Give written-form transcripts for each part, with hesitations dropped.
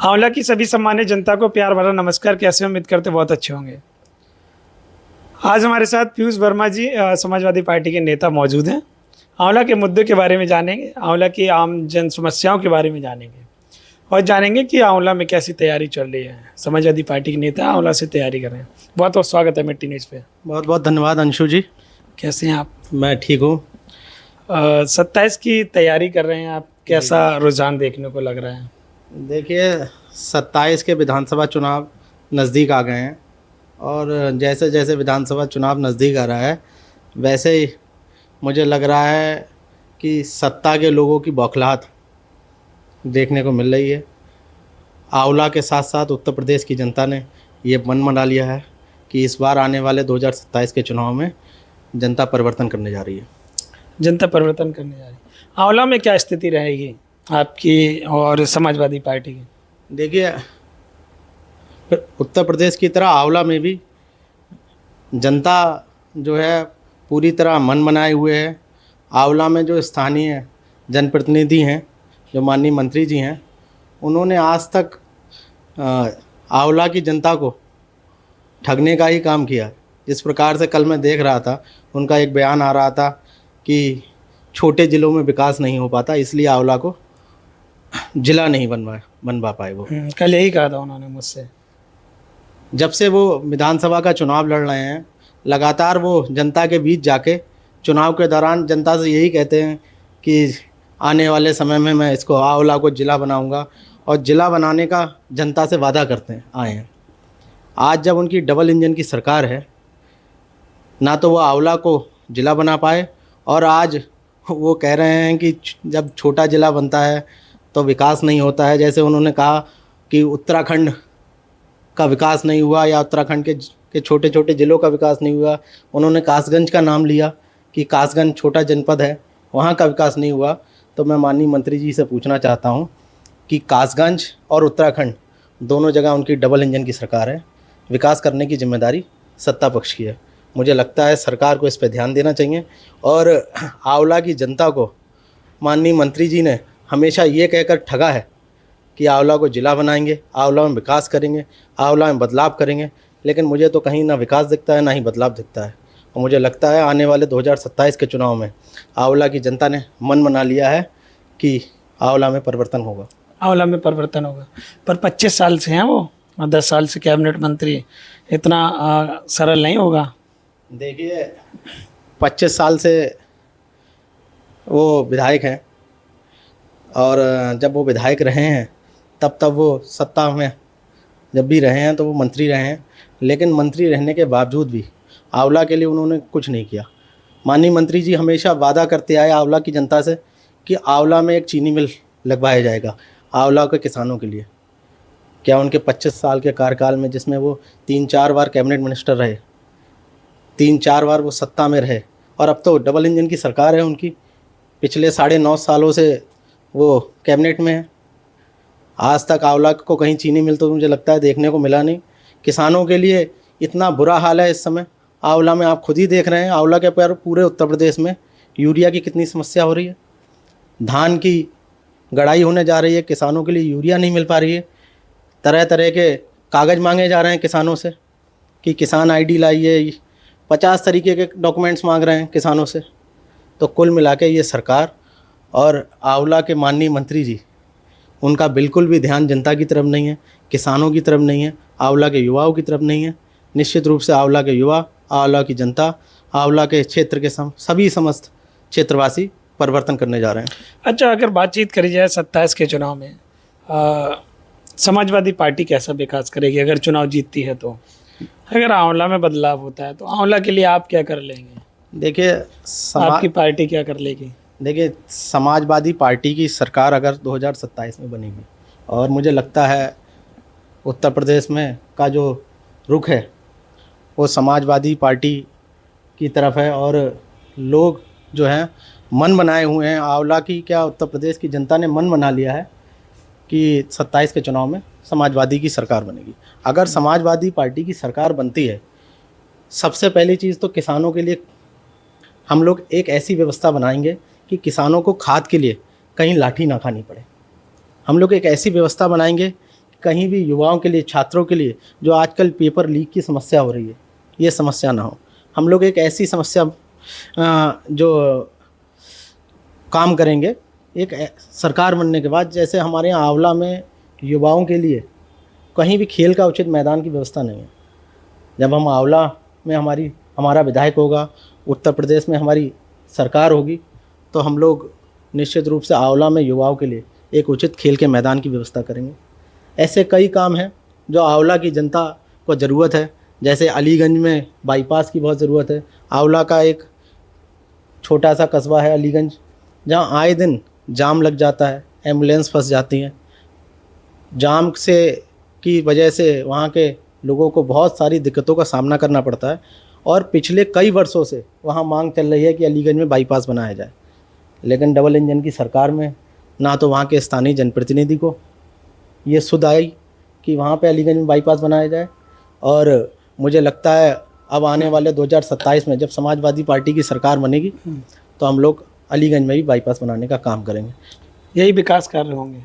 आंवला की सभी सम्मानित जनता को प्यार भरा नमस्कार। कैसे उम्मीद करते बहुत अच्छे होंगे। आज हमारे साथ पीयूष वर्मा जी समाजवादी पार्टी के नेता मौजूद हैं। आंवला के मुद्दों के बारे में जानेंगे, आंवला की आम जन समस्याओं के बारे में जानेंगे और जानेंगे कि आंवला में कैसी तैयारी चल रही है। समाजवादी पार्टी के नेता आंवला से तैयारी कर रहे हैं। बहुत बहुत स्वागत है मिट्टी न्यूज़ पे। बहुत बहुत धन्यवाद अंशु जी। कैसे हैं आप? मैं ठीक हूँ। 27 की तैयारी कर रहे हैं आप, कैसा रुझान देखने को लग रहा है? देखिए 27 के विधानसभा चुनाव नज़दीक आ गए हैं और जैसे जैसे विधानसभा चुनाव नज़दीक आ रहा है वैसे ही मुझे लग रहा है कि सत्ता के लोगों की बौखलाहट देखने को मिल रही है। आंवला के साथ साथ उत्तर प्रदेश की जनता ने ये मन बना लिया है कि इस बार आने वाले 2027 के चुनाव में जनता परिवर्तन करने जा रही है। जनता परिवर्तन करने जा रही है। आंवला में क्या स्थिति रहेगी आपकी और समाजवादी पार्टी की? देखिए उत्तर प्रदेश की तरह आंवला में भी जनता जो है पूरी तरह मन बनाए हुए है। आंवला में जो स्थानीय जनप्रतिनिधि हैं, जो माननीय मंत्री जी हैं, उन्होंने आज तक आंवला की जनता को ठगने का ही काम किया। जिस प्रकार से कल मैं देख रहा था, उनका एक बयान आ रहा था कि छोटे ज़िलों में विकास नहीं हो पाता, इसलिए आंवला को जिला नहीं बनवा पाए वो। कल यही कहा था उन्होंने मुझसे। जब से वो विधानसभा का चुनाव लड़ रहे हैं, लगातार वो जनता के बीच जाके चुनाव के दौरान जनता से यही कहते हैं कि आने वाले समय में मैं इसको आंवला को जिला बनाऊंगा, और जिला बनाने का जनता से वादा करते आए हैं। आज जब उनकी डबल इंजन की सरकार है, ना तो वो आंवला को जिला बना पाए, और आज वो कह रहे हैं कि जब छोटा जिला बनता है तो विकास नहीं होता है। जैसे उन्होंने कहा कि उत्तराखंड का विकास नहीं हुआ या उत्तराखंड के छोटे छोटे ज़िलों का विकास नहीं हुआ। उन्होंने कासगंज का नाम लिया कि कासगंज छोटा जनपद है, वहाँ का विकास नहीं हुआ। तो मैं माननीय मंत्री जी से पूछना चाहता हूँ कि कासगंज और उत्तराखंड दोनों जगह उनकी डबल इंजन की सरकार है, विकास करने की जिम्मेदारी सत्ता पक्ष की है। मुझे लगता है सरकार को इस पर ध्यान देना चाहिए। और आंवला की जनता को माननीय मंत्री जी ने हमेशा ये कहकर ठगा है कि आंवला को जिला बनाएंगे, आंवला में विकास करेंगे, आंवला में बदलाव करेंगे, लेकिन मुझे तो कहीं ना विकास दिखता है ना ही बदलाव दिखता है। और मुझे लगता है आने वाले 2027 के चुनाव में आंवला की जनता ने मन बना लिया है कि आंवला में परिवर्तन होगा। आंवला में परिवर्तन होगा। पर 25 साल से हैं वो, और 10 साल से कैबिनेट मंत्री, इतना सरल नहीं होगा। देखिए 25 साल से वो विधायक हैं, और जब वो विधायक रहे हैं तब वो सत्ता में जब भी रहे हैं तो वो मंत्री रहे हैं, लेकिन मंत्री रहने के बावजूद भी आंवला के लिए उन्होंने कुछ नहीं किया। माननीय मंत्री जी हमेशा वादा करते आए आंवला की जनता से कि आंवला में एक चीनी मिल लगवाया जाएगा आंवला के किसानों के लिए। क्या उनके 25 साल के कार्यकाल में, जिसमें वो 3-4 बार कैबिनेट मिनिस्टर रहे, 3-4 बार वो सत्ता में रहे, और अब तो डबल इंजन की सरकार है उनकी, पिछले 9.5 सालों से वो कैबिनेट में है, आज तक आंवला को कहीं चीनी मिल तो मुझे लगता है देखने को मिला नहीं। किसानों के लिए इतना बुरा हाल है इस समय आंवला में, आप खुद ही देख रहे हैं। आंवला के पर पूरे उत्तर प्रदेश में यूरिया की कितनी समस्या हो रही है। धान की गड़ाई होने जा रही है, किसानों के लिए यूरिया नहीं मिल पा रही है। तरह तरह के कागज़ मांगे जा रहे हैं किसानों से कि किसान ID लाइए, 50 तरीके के डॉक्यूमेंट्स मांग रहे हैं किसानों से। तो कुल मिला के ये सरकार और आंवला के माननीय मंत्री जी, उनका बिल्कुल भी ध्यान जनता की तरफ नहीं है, किसानों की तरफ नहीं है, आंवला के युवाओं की तरफ नहीं है। निश्चित रूप से आंवला के युवा, आंवला की जनता, आंवला के क्षेत्र के सभी समस्त क्षेत्रवासी परिवर्तन करने जा रहे हैं। अच्छा, अगर बातचीत करी जाए 27 के चुनाव में, समाजवादी पार्टी कैसा विकास करेगी अगर चुनाव जीतती है? तो अगर आंवला में बदलाव होता है तो आंवला के लिए आप क्या कर लेंगे? देखिए आपकी पार्टी क्या कर लेगी? देखिए समाजवादी पार्टी की सरकार अगर 2027 में बनेगी, और मुझे लगता है उत्तर प्रदेश में का जो रुख है वो समाजवादी पार्टी की तरफ है, और लोग जो हैं मन बनाए हुए हैं। आंवला की क्या, उत्तर प्रदेश की जनता ने मन बना लिया है कि 27 के चुनाव में समाजवादी की सरकार बनेगी। अगर समाजवादी पार्टी की सरकार बनती है, सबसे पहली चीज़ तो किसानों के लिए हम लोग एक ऐसी व्यवस्था बनाएंगे कि किसानों को खाद के लिए कहीं लाठी ना खानी पड़े। हम लोग एक ऐसी व्यवस्था बनाएंगे कहीं भी युवाओं के लिए, छात्रों के लिए जो आजकल पेपर लीक की समस्या हो रही है, ये समस्या ना हो। हम लोग एक ऐसी समस्या जो काम करेंगे एक सरकार बनने के बाद, जैसे हमारे यहाँ आंवला में युवाओं के लिए कहीं भी खेल का उचित मैदान की व्यवस्था नहीं है। जब हम आंवला में हमारा विधायक होगा, उत्तर प्रदेश में हमारी सरकार होगी, तो हम लोग निश्चित रूप से आंवला में युवाओं के लिए एक उचित खेल के मैदान की व्यवस्था करेंगे। ऐसे कई काम हैं जो आंवला की जनता को ज़रूरत है। जैसे अलीगंज में बाईपास की बहुत ज़रूरत है। आंवला का एक छोटा सा कस्बा है अलीगंज, जहाँ आए दिन जाम लग जाता है, एम्बुलेंस फंस जाती हैं। जाम की वजह से वहाँ के लोगों को बहुत सारी दिक्कतों का सामना करना पड़ता है और पिछले कई वर्षों से वहाँ मांग चल रही है कि अलीगंज में बाईपास बनाया जाए, लेकिन डबल इंजन की सरकार में ना तो वहाँ के स्थानीय जनप्रतिनिधि को ये सुध आई कि वहाँ पे अलीगंज में बाईपास बनाया जाए। और मुझे लगता है अब आने वाले 2027 में जब समाजवादी पार्टी की सरकार बनेगी तो हम लोग अलीगंज में भी बाईपास बनाने का काम करेंगे। यही विकास कार्य होंगे।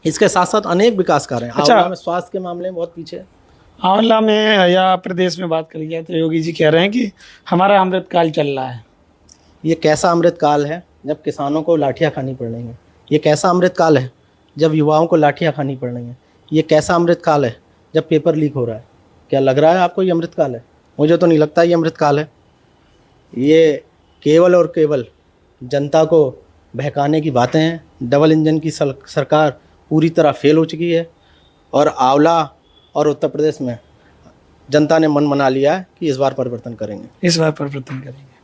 इसके साथ साथ अनेक विकास कार्य हैं। अच्छा। आंवला में स्वास्थ्य के मामले में बहुत पीछे है। आंवला में या प्रदेश में बात करी जाए तो योगी जी कह रहे हैं कि हमारा अमृतकाल चल रहा है। ये कैसा अमृतकाल है जब किसानों को लाठियाँ खानी पड़ रही हैं? ये कैसा अमृतकाल है जब युवाओं को लाठियाँ खानी पड़ रही हैं? ये कैसा अमृतकाल है जब पेपर लीक हो रहा है? क्या लग रहा है आपको ये अमृतकाल है? मुझे तो नहीं लगता ये अमृतकाल है। ये केवल और केवल जनता को बहकाने की बातें हैं। डबल इंजन की सरकार पूरी तरह फेल हो चुकी है और आंवला और उत्तर प्रदेश में जनता ने मन बना लिया है कि इस बार परिवर्तन करेंगे। इस बार परिवर्तन करेंगे।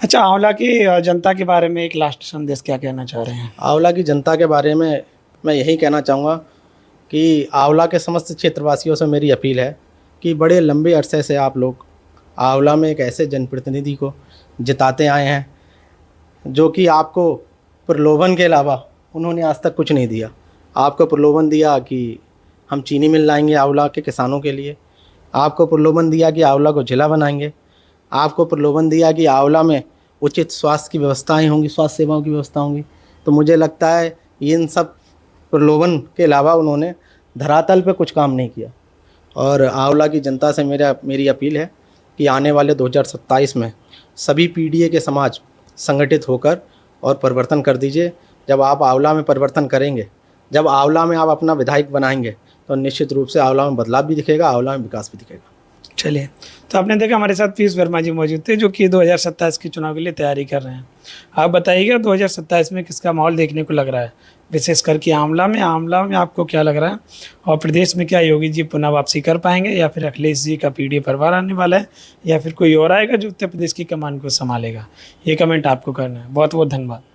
अच्छा, आंवला की जनता के बारे में एक लास्ट संदेश क्या कहना चाह रहे हैं? आंवला की जनता के बारे में मैं यही कहना चाहूँगा कि आंवला के समस्त क्षेत्रवासियों से मेरी अपील है कि बड़े लंबे अरसे से आप लोग आंवला में एक ऐसे जनप्रतिनिधि को जिताते आए हैं जो कि आपको प्रलोभन के अलावा उन्होंने आज तक कुछ नहीं दिया। आपको प्रलोभन दिया कि हम चीनी मिल लाएंगे आंवला के किसानों के लिए। आपको प्रलोभन दिया कि आंवला को जिला बनाएंगे। आपको प्रलोभन दिया कि आंवला में उचित स्वास्थ्य की व्यवस्थाएं होंगी, स्वास्थ्य सेवाओं की व्यवस्था होंगी। तो मुझे लगता है इन सब प्रलोभन के अलावा उन्होंने धरातल पे कुछ काम नहीं किया। और आंवला की जनता से मेरी अपील है कि आने वाले 2027 में सभी पीडीए के समाज संगठित होकर और परिवर्तन कर दीजिए। जब आप आंवला में परिवर्तन करेंगे, जब आंवला में आप अपना विधायक बनाएंगे, तो निश्चित रूप से आंवला में बदलाव भी दिखेगा, आंवला में विकास भी दिखेगा। चलिए, तो आपने देखा हमारे साथ पीयूष वर्मा जी मौजूद थे जो कि 2027 के चुनाव के लिए तैयारी कर रहे हैं। आप बताइएगा 2027 में किसका माहौल देखने को लग रहा है, विशेष करके आंवला में आपको क्या लग रहा है? और प्रदेश में क्या योगी जी पुनः वापसी कर पाएंगे या फिर अखिलेश जी का पीडीए परिवार आने वाला है या फिर कोई और आएगा जो उत्तर प्रदेश की कमान को संभालेगा? ये कमेंट आपको करना है। बहुत बहुत धन्यवाद।